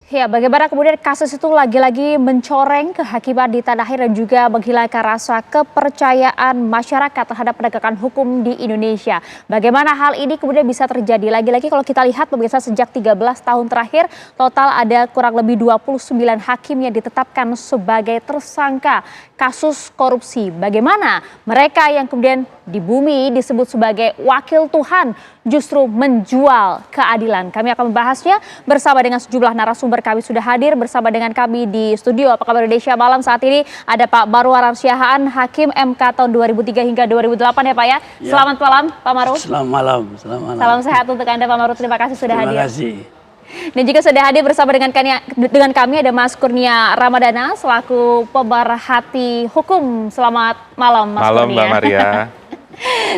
Ya, bagaimana kemudian kasus itu lagi-lagi mencoreng kehakiman di tanah air dan juga menghilangkan rasa kepercayaan masyarakat terhadap penegakan hukum di Indonesia. Bagaimana hal ini kemudian bisa terjadi? Lagi-lagi kalau kita lihat pemirsa sejak 13 tahun terakhir, total ada kurang lebih 29 hakim yang ditetapkan sebagai tersangka kasus korupsi. Bagaimana mereka yang kemudian di bumi disebut sebagai wakil Tuhan justru menjual keadilan? Kami akan membahasnya bersama dengan sejumlah narasumber. Kami sudah hadir bersama dengan kami di studio. Apa kabar Indonesia Malam saat ini? Ada Pak Marwar Arsiahaan, Hakim MK tahun 2003 hingga 2008 ya Pak ya. Selamat malam Pak Marwar. Selamat malam. Selamat malam. Salam sehat untuk Anda Pak Marwar. Terima kasih sudah hadir. Terima kasih. Dan juga sudah hadir bersama dengan kami ada Mas Kurnia Ramadana selaku pemerhati hukum. Selamat malam Mas Malam Kurnia. Mbak Maria.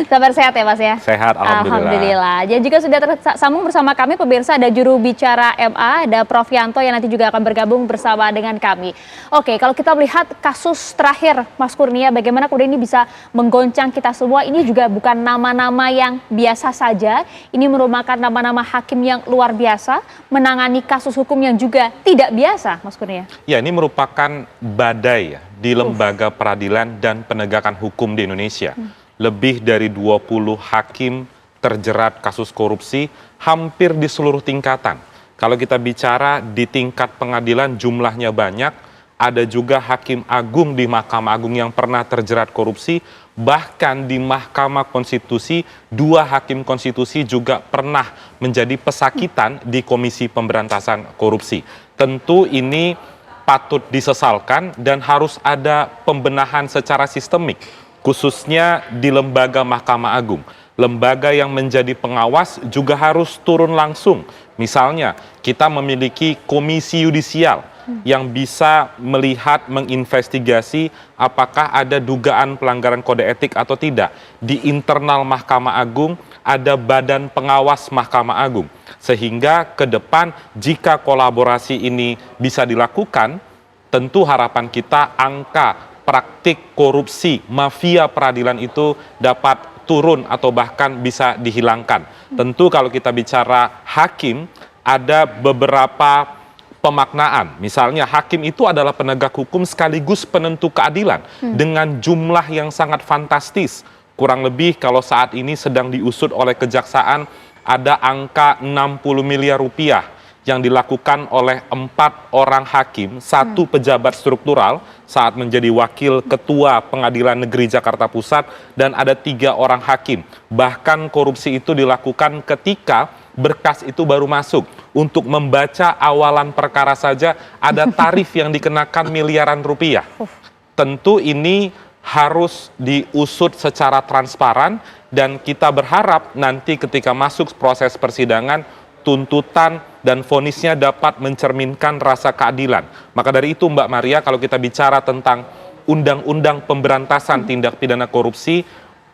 Kabar sehat ya Mas ya? Sehat, alhamdulillah. Dan juga sudah tersambung bersama kami pemirsa ada juru bicara MA, ada Prof Yanto yang nanti juga akan bergabung bersama dengan kami. Oke, kalau kita melihat kasus terakhir Mas Kurnia, bagaimana kemudian ini bisa menggoncang kita semua? Ini juga bukan nama-nama yang biasa saja. Ini merupakan nama-nama hakim yang luar biasa menangani kasus hukum yang juga tidak biasa, Mas Kurnia. Ya, ini merupakan badai ya, di lembaga peradilan dan penegakan hukum di Indonesia. Lebih dari 20 hakim terjerat kasus korupsi hampir di seluruh tingkatan. Kalau kita bicara di tingkat pengadilan jumlahnya banyak, ada juga hakim agung di Mahkamah Agung yang pernah terjerat korupsi, bahkan di Mahkamah Konstitusi, 2 hakim konstitusi juga pernah menjadi pesakitan di Komisi Pemberantasan Korupsi. Tentu ini patut disesalkan dan harus ada pembenahan secara sistemik, khususnya di lembaga Mahkamah Agung. Lembaga yang menjadi pengawas juga harus turun langsung. Misalnya, kita memiliki komisi yudisial yang bisa melihat, menginvestigasi apakah ada dugaan pelanggaran kode etik atau tidak. Di internal Mahkamah Agung ada badan pengawas Mahkamah Agung. Sehingga ke depan jika kolaborasi ini bisa dilakukan, tentu harapan kita angka praktik korupsi mafia peradilan itu dapat turun atau bahkan bisa dihilangkan. Tentu kalau kita bicara hakim, ada beberapa pemaknaan. Misalnya hakim itu adalah penegak hukum sekaligus penentu keadilan dengan jumlah yang sangat fantastis. Kurang lebih kalau saat ini sedang diusut oleh kejaksaan ada angka 60 miliar rupiah yang dilakukan oleh 4 orang hakim, 1 pejabat struktural saat menjadi wakil ketua Pengadilan Negeri Jakarta Pusat, dan ada 3 orang hakim. Bahkan korupsi itu dilakukan ketika berkas itu baru masuk. Untuk membaca awalan perkara saja ada tarif yang dikenakan miliaran rupiah. Tentu ini harus diusut secara transparan dan kita berharap nanti ketika masuk proses persidangan, tuntutan dan vonisnya dapat mencerminkan rasa keadilan. Maka dari itu Mbak Maria, kalau kita bicara tentang Undang-Undang Pemberantasan Tindak Pidana Korupsi,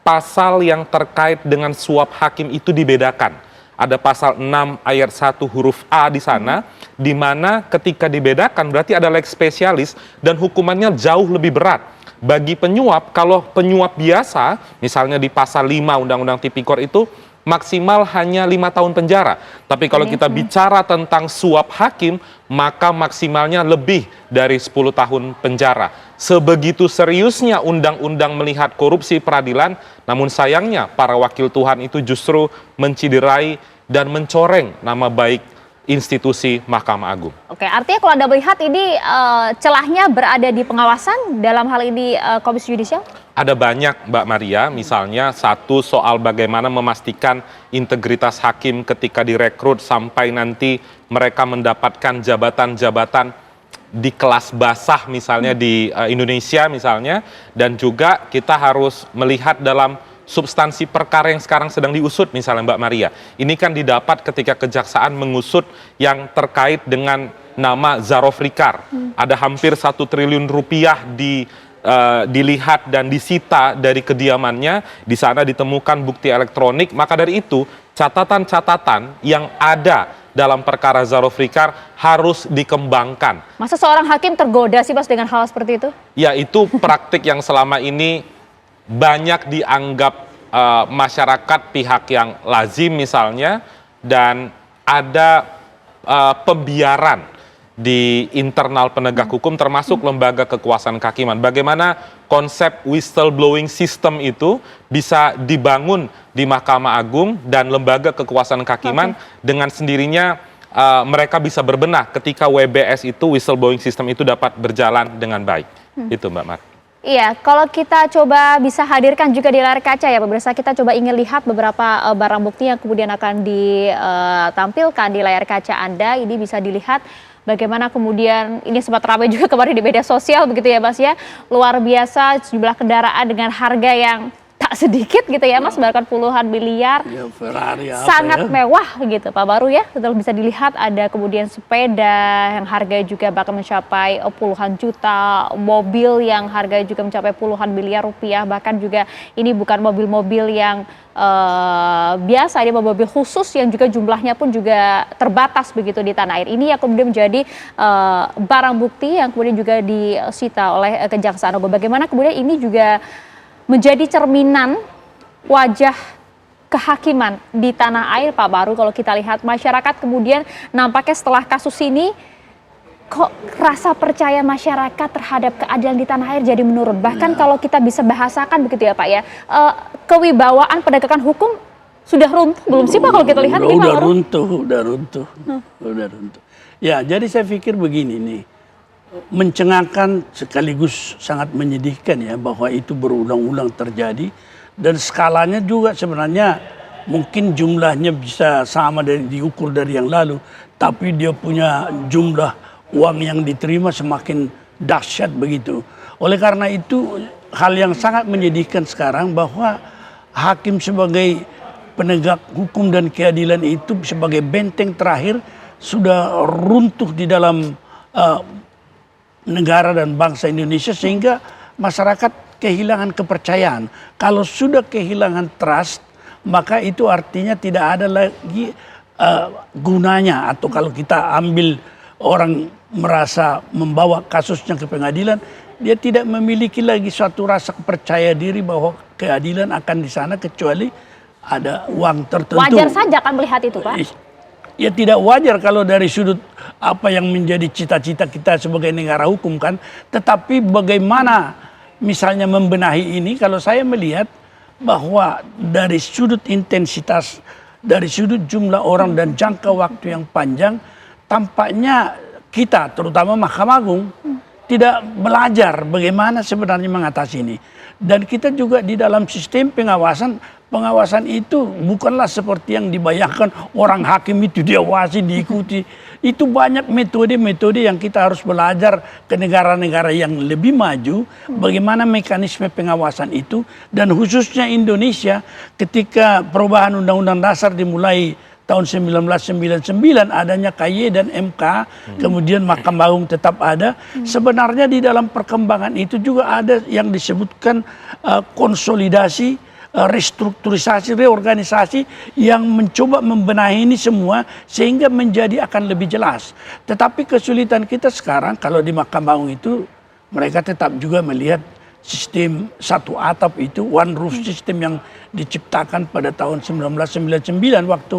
pasal yang terkait dengan suap hakim itu dibedakan. Ada pasal 6 ayat 1 huruf A di sana, di mana ketika dibedakan berarti ada lex spesialis dan hukumannya jauh lebih berat. Bagi penyuap, kalau penyuap biasa, misalnya di pasal 5 Undang-Undang Tipikor itu, maksimal hanya 5 tahun penjara. Tapi kalau kita bicara tentang suap hakim, maka maksimalnya lebih dari 10 tahun penjara. Sebegitu seriusnya undang-undang melihat korupsi peradilan, namun sayangnya para wakil Tuhan itu justru menciderai dan mencoreng nama baik institusi Mahkamah Agung. Oke, artinya kalau Anda melihat ini celahnya berada di pengawasan dalam hal ini Komisi Yudisial? Ada banyak Mbak Maria, misalnya satu soal bagaimana memastikan integritas hakim ketika direkrut sampai nanti mereka mendapatkan jabatan-jabatan di kelas basah misalnya di Indonesia misalnya, dan juga kita harus melihat dalam substansi perkara yang sekarang sedang diusut misalnya Mbak Maria. Ini kan didapat ketika kejaksaan mengusut yang terkait dengan nama Zarofrikar. Ada hampir 1 triliun rupiah dilihat dan disita dari kediamannya. Di sana ditemukan bukti elektronik. Maka dari itu catatan-catatan yang ada dalam perkara Zarofrikar harus dikembangkan. Masa seorang hakim tergoda sih Mas dengan hal seperti itu? Ya, itu praktik yang selama ini banyak dianggap masyarakat pihak yang lazim misalnya, dan ada pembiaran di internal penegak hukum termasuk lembaga kekuasaan kehakiman. Bagaimana konsep whistleblowing system itu bisa dibangun di Mahkamah Agung dan lembaga kekuasaan kehakiman dengan sendirinya mereka bisa berbenah ketika WBS itu whistleblowing system itu dapat berjalan dengan baik. Itu Mbak Mar. Iya, kalau kita coba bisa hadirkan juga di layar kaca ya pemirsa, kita coba ingin lihat beberapa barang bukti yang kemudian akan ditampilkan di layar kaca Anda. Ini bisa dilihat bagaimana kemudian ini sempat ramai juga kemarin di media sosial begitu ya Mas ya. Luar biasa sejumlah kendaraan dengan harga yang tak sedikit gitu ya Mas, bahkan puluhan miliar. Ya, Ferrari Sangat mewah gitu Pak Baru ya. Betul, bisa dilihat ada kemudian sepeda yang harganya juga bahkan mencapai puluhan juta, mobil yang harganya juga mencapai puluhan miliar rupiah, bahkan juga ini bukan mobil-mobil yang biasa, ini mobil khusus yang juga jumlahnya pun juga terbatas begitu di tanah air. Ini yang kemudian menjadi barang bukti yang kemudian juga disita oleh Kejaksaan Agung. Bagaimana kemudian ini juga menjadi cerminan wajah kehakiman di tanah air Pak Baru. Kalau kita lihat masyarakat kemudian nampaknya setelah kasus ini kok rasa percaya masyarakat terhadap keadilan di tanah air jadi menurun. Bahkan kalau kita bisa bahasakan begitu ya Pak ya, kewibawaan penegakan hukum sudah runtuh belum sih Pak kalau kita lihat? Udah runtuh. Ya, jadi saya pikir begini nih. Mencengangkan sekaligus sangat menyedihkan ya bahwa itu berulang-ulang terjadi dan skalanya juga sebenarnya mungkin jumlahnya bisa sama dari diukur dari yang lalu, tapi dia punya jumlah uang yang diterima semakin dahsyat begitu. Oleh karena itu hal yang sangat menyedihkan sekarang bahwa hakim sebagai penegak hukum dan keadilan itu sebagai benteng terakhir sudah runtuh di dalam negara dan bangsa Indonesia sehingga masyarakat kehilangan kepercayaan. Kalau sudah kehilangan trust, maka itu artinya tidak ada lagi gunanya. Atau kalau kita ambil orang merasa membawa kasusnya ke pengadilan, dia tidak memiliki lagi suatu rasa percaya diri bahwa keadilan akan di sana kecuali ada uang tertentu. Wajar saja kan melihat itu Pak? Ya tidak wajar kalau dari sudut apa yang menjadi cita-cita kita sebagai negara hukum kan. Tetapi bagaimana misalnya membenahi ini, kalau saya melihat bahwa dari sudut intensitas, dari sudut jumlah orang dan jangka waktu yang panjang, tampaknya kita terutama Mahkamah Agung tidak belajar bagaimana sebenarnya mengatasi ini. Dan kita juga di dalam sistem pengawasan itu bukanlah seperti yang dibayangkan orang hakim itu diawasi, diikuti. Itu banyak metode-metode yang kita harus belajar ke negara-negara yang lebih maju, bagaimana mekanisme pengawasan itu. Dan khususnya Indonesia ketika perubahan Undang-Undang Dasar dimulai tahun 1999 adanya KY dan MK, kemudian Mahkamah Agung tetap ada. Sebenarnya di dalam perkembangan itu juga ada yang disebutkan konsolidasi, restrukturisasi, reorganisasi yang mencoba membenahi ini semua sehingga menjadi akan lebih jelas. Tetapi kesulitan kita sekarang kalau di Mahkamah Agung itu mereka tetap juga melihat sistem satu atap itu, one roof system yang diciptakan pada tahun 1999 waktu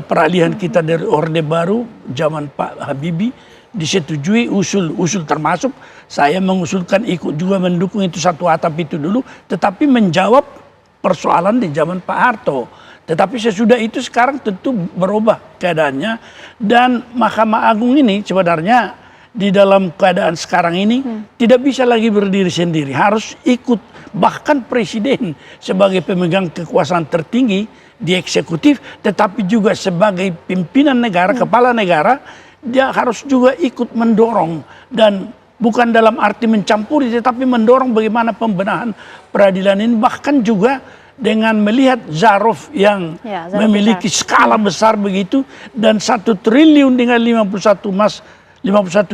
peralihan kita dari Orde Baru zaman Pak Habibie, disetujui usul termasuk saya mengusulkan ikut juga mendukung itu satu atap itu dulu, tetapi menjawab persoalan di zaman Pak Harto. Tetapi sesudah itu sekarang tentu berubah keadaannya dan Mahkamah Agung ini sebenarnya di dalam keadaan sekarang ini tidak bisa lagi berdiri sendiri, harus ikut. Bahkan presiden sebagai pemegang kekuasaan tertinggi di eksekutif, tetapi juga sebagai pimpinan negara, kepala negara, dia harus juga ikut mendorong dan bukan dalam arti mencampuri, tetapi mendorong bagaimana pembenahan peradilan ini. Bahkan juga dengan melihat Zarof yang memiliki skala besar begitu dan 1 triliun dengan 51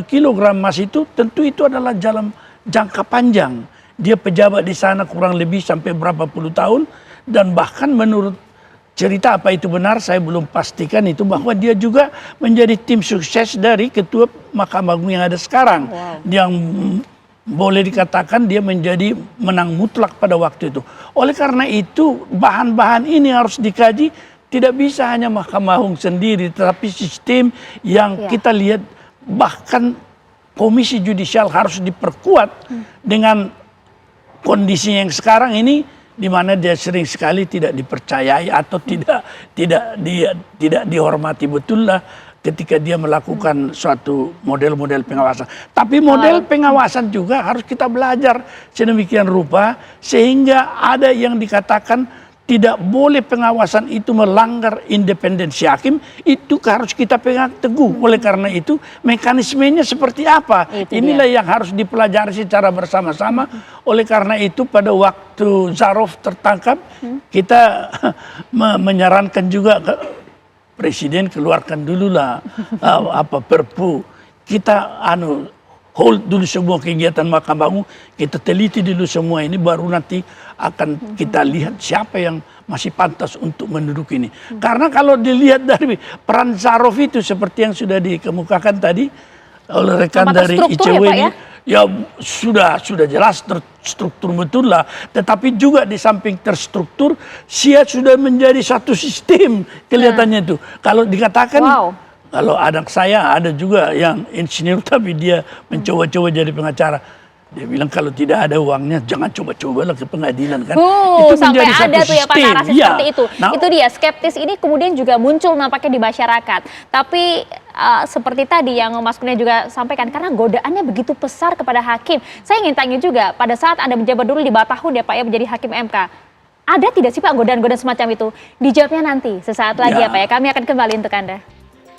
kilogram emas itu tentu itu adalah dalam jangka panjang. Dia pejabat di sana kurang lebih sampai berapa puluh tahun dan bahkan menurut cerita apa itu benar saya belum pastikan itu bahwa dia juga menjadi tim sukses dari ketua Mahkamah Agung yang ada sekarang. Yang boleh dikatakan dia menjadi menang mutlak pada waktu itu. Oleh karena itu bahan-bahan ini harus dikaji, tidak bisa hanya Mahkamah Agung sendiri tetapi sistem yang kita lihat bahkan komisi judisial harus diperkuat dengan kondisi yang sekarang ini, di mana dia sering sekali tidak dipercayai atau tidak dihormati betul lah ketika dia melakukan suatu model-model pengawasan. Tapi model pengawasan juga harus kita belajar sedemikian rupa sehingga ada yang dikatakan tidak boleh pengawasan itu melanggar independensi hakim, itu harus kita pegang teguh. Oleh karena itu mekanismenya seperti apa? Inilah yang harus dipelajari secara bersama-sama. Oleh karena itu pada waktu Zarov tertangkap, kita menyarankan juga Presiden keluarkan dululah Perpu. Kita hold dulu semua kegiatan Mahkamah Agung, kita teliti dulu semua ini, baru nanti akan kita lihat siapa yang masih pantas untuk menduduki ini. Karena kalau dilihat dari peran Zarov itu seperti yang sudah dikemukakan tadi oleh rekan dari ICW ini, ya sudah jelas terstruktur betul lah. Tetapi juga di samping terstruktur, dia sudah menjadi satu sistem kelihatannya itu. Kalau dikatakan kalau anak saya ada juga yang insinyur tapi dia mencoba-coba jadi pengacara. Dia bilang kalau tidak ada uangnya jangan coba-cobalah ke pengadilan kan. Itu sampai ada tuh ya Pak narasi seperti itu. Nah, itu dia skeptis ini kemudian juga muncul nampaknya di masyarakat. Tapi seperti tadi yang Mas Kurnia juga sampaikan, karena godaannya begitu besar kepada hakim. Saya ingin tanya juga, pada saat Anda menjabat dulu 5 tahun ya Pak ya menjadi hakim MK, ada tidak sih Pak godaan-godaan semacam itu? Dijawabnya nanti sesaat lagi ya Pak ya. Kami akan kembali untuk Anda.